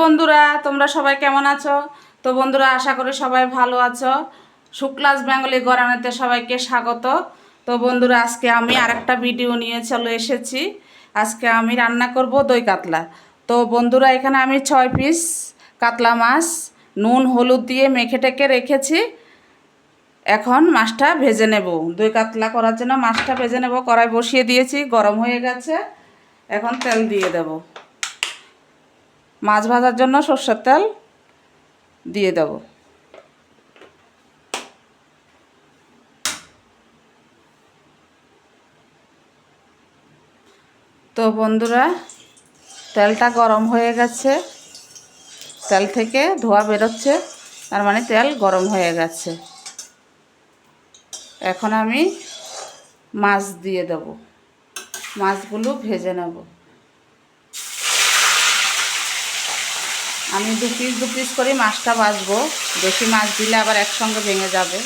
বন্ধুরা, তোমরা সবাই কেমন আছো? তো বন্ধুরা, আশা করি সবাই ভালো আছো। শুক্লাস বেঙ্গলি ঘরানাতে সবাইকে স্বাগত। তো বন্ধুরা, আজকে আমি আরেকটা ভিডিও নিয়ে চলে এসেছি। আজকে আমি রান্না করব দই কাতলা। তো বন্ধুরা, এখানে আমি 6 পিস কাতলা মাছ নুন হলুদ দিয়ে মেখে টেকে রেখেছি। এখন মাছটা ভেজে নেব। দই কাতলা করার জন্য মাছটা ভেজে নেব। কড়াই বসিয়ে দিয়েছি, গরম হয়ে গেছে। এখন তেল দিয়ে দেব। মাছ ভাজার জন্য সরষের তেল দিয়ে দেব। তো বন্ধুরা, তেলটা গরম হয়ে গেছে। তেল থেকে ধোঁয়া বেরোচ্ছে, তার মানে তেল গরম হয়ে গেছে। এখন আমি মাছ দিয়ে দেব। মাছগুলো ভেজে নেব। আমি দু পিস করে মাছটা ভাজবো। বেশি মাছ দিলে আবার একসঙ্গে ভেঙে যাবে।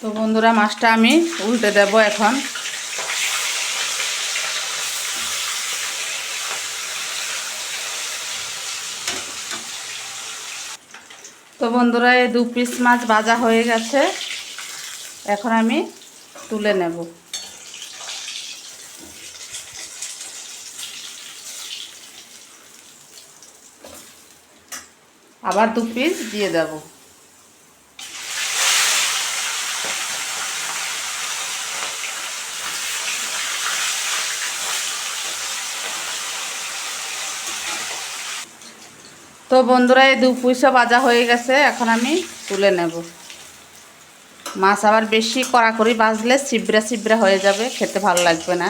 তো বন্ধুরা, মাছটা আমি উল্টে দেব এখন। তো বন্ধুরা, এই 2 পিস মাছ ভাজা হয়ে গেছে। এখন আমি তুলে নেব। আবার 2 পিস দিয়ে দেব। তো বন্ধুরা, এই 2 পিসও ভাজা হয়ে গেছে। এখন আমি তুলে নেব। মাছ আবার বেশি কড়াকড়ি ভাজলে ছিবড়া ছিবড়া হয়ে যাবে, খেতে ভালো লাগবে না।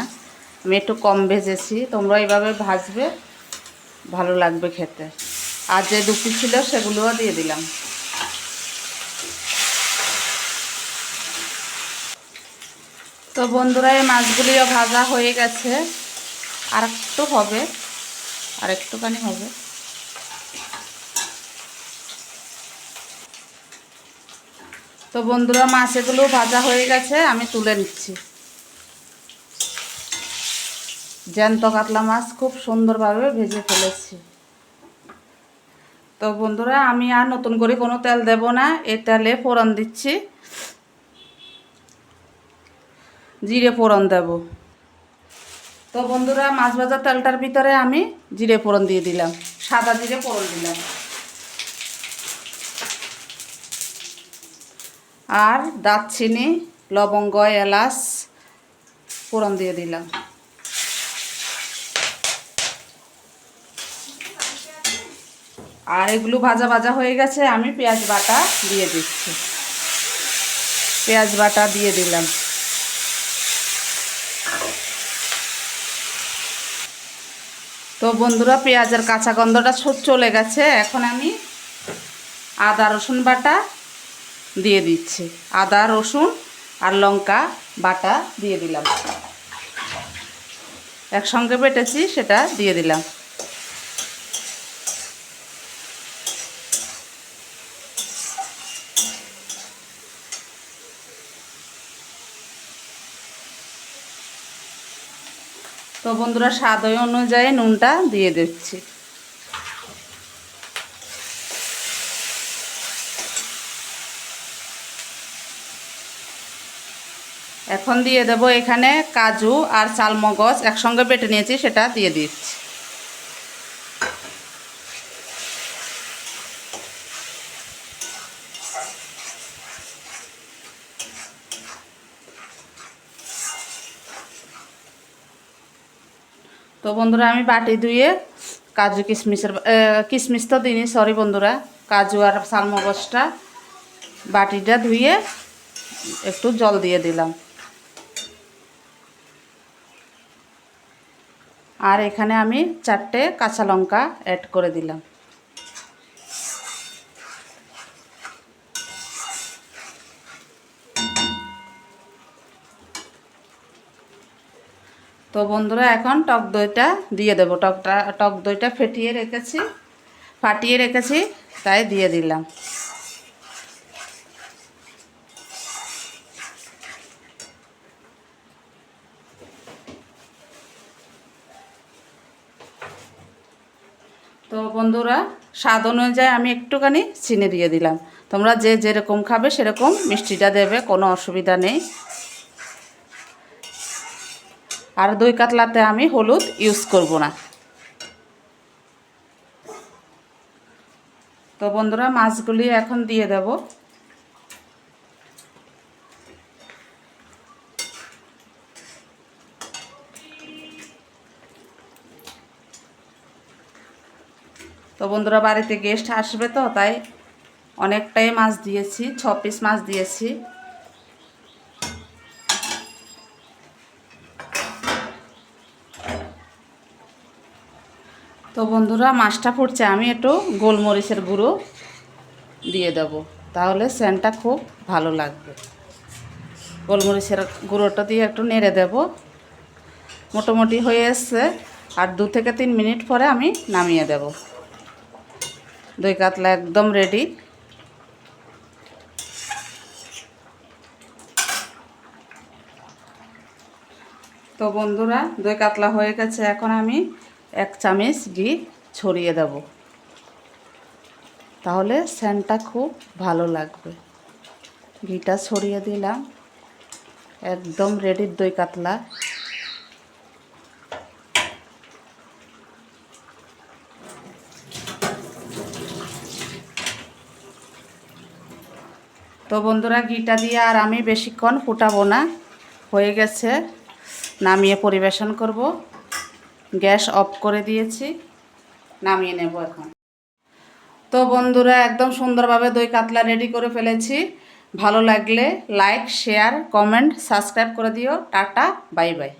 আমি একটু কম ভেজেছি, তোমরা এইভাবে ভাজবে, ভালো লাগবে খেতে। আর যে 2 পিস ছিল সেগুলোও দিয়ে দিলাম। তো বন্ধুরা, এই মাছগুলিও ভাজা হয়ে গেছে। আর একটু হবে, আর একটুখানি হবে। তো বন্ধুরা, মাছগুলো ভাজা হয়ে গেছে, আমি তুলে নিচ্ছি। জ্যান্ত কাতলা মাছ খুব সুন্দরভাবে ভেজে ফেলেছি। তো বন্ধুরা, আমি আর নতুন করে কোনো তেল দেব না। এই তেলে ফোড়ন দিচ্ছি, জিরে ফোড়ন দেব। তো বন্ধুরা, মাছ ভাজা তেলটার ভিতরে আমি জিরে ফোড়ন দিয়ে দিলাম, সাদা জিরে ফোড়ন দিলাম। আর দারচিনি, লবঙ্গ, এলাচ ফোড়ন দিয়ে দিলাম। আর এগুলো ভাজা ভাজা হয়ে গেছে, আমি পেঁয়াজ বাটা দিয়ে দিচ্ছি। পেঁয়াজ বাটা দিয়ে দিলাম। তো বন্ধুরা, পেঁয়াজের কাঁচা গন্ধটা চলে গেছে। এখন আমি আদা রসুন বাটা দিয়ে দিচ্ছি। আদা রসুন আর লঙ্কা বাটা দিয়ে দিলাম, একসঙ্গে বেটেছি, সেটা দিয়ে দিলাম। তো বন্ধুরা, স্বাদ অনুযায়ী নুনটা দিয়ে দিচ্ছি। এখন দিয়ে দেব এখানে কাজু আর চালমগজ একসঙ্গে বেটে নিয়েছি, সেটা দিয়ে দিচ্ছি। তো বন্ধুরা, আমি বাটি ধুয়ে কাজু কিশমিশ তো দিইনি, সরি বন্ধুরা, কাজু আর চালমগজটা বাটিটা ধুয়ে একটু জল দিয়ে দিলাম। আর এখানে আমি 4টে কাঁচা লঙ্কা অ্যাড করে দিলাম। তো বন্ধুরা, এখন টক দইটা দিয়ে দেবো। টক দইটা ফাটিয়ে রেখেছি, তাই দিয়ে দিলাম। তো বন্ধুরা স্বাদ অনুযায়ী আমি একটুখানি চিনি দিয়ে দিলাম। তোমরা যে যেরকম খাবে সেরকম মিষ্টিটা দেবে, কোনো অসুবিধা নেই। আর দই কাতলাতে আমি হলুদ ইউজ করব না। তো বন্ধুরা মাছগুলি এখন দিয়ে দেব। তো বন্ধুরা বাড়িতে গেস্ট আসবে, তো তাই অনেকটাই মাছ দিয়েছি, 6 পিস মাছ দিয়েছি। তো বন্ধুরা মাছটা ফুটছে, আমি একটু গোলমরিচের গুঁড়ো দিয়ে দেব, তাহলে সেন্টটা খুব ভালো লাগবে। গোলমরিচের গুঁড়োটা দিয়ে একটু নেড়ে দেব। মোটামুটি হয়ে এসছে, আর 2 থেকে 3 মিনিট পরে আমি নামিয়ে দেব। দই কাতলা একদম রেডি। তো বন্ধুরা দই কাতলা হয়ে গেছে, এখন আমি 1 চামচ ঘি ছড়িয়ে দেব, তাহলে সেন্টটা খুব ভালো লাগবে। ঘিটা ছড়িয়ে দিলাম। একদম রেডি দই কাতলা। তো বন্ধুরা ঘিটা দিয়ে আর আমি বেশিক্ষণ ফুটাবো না, হয়ে গেছে, নামিয়ে পরিবেশন করব। গ্যাস অফ করে দিয়েছি, নামিয়ে নেব এখন। তো বন্ধুরা একদম সুন্দরভাবে দই কাতলা রেডি করে ফেলেছি। ভালো লাগলে লাইক, শেয়ার, কমেন্ট, সাবস্ক্রাইব করে দিও। Tata, bye bye.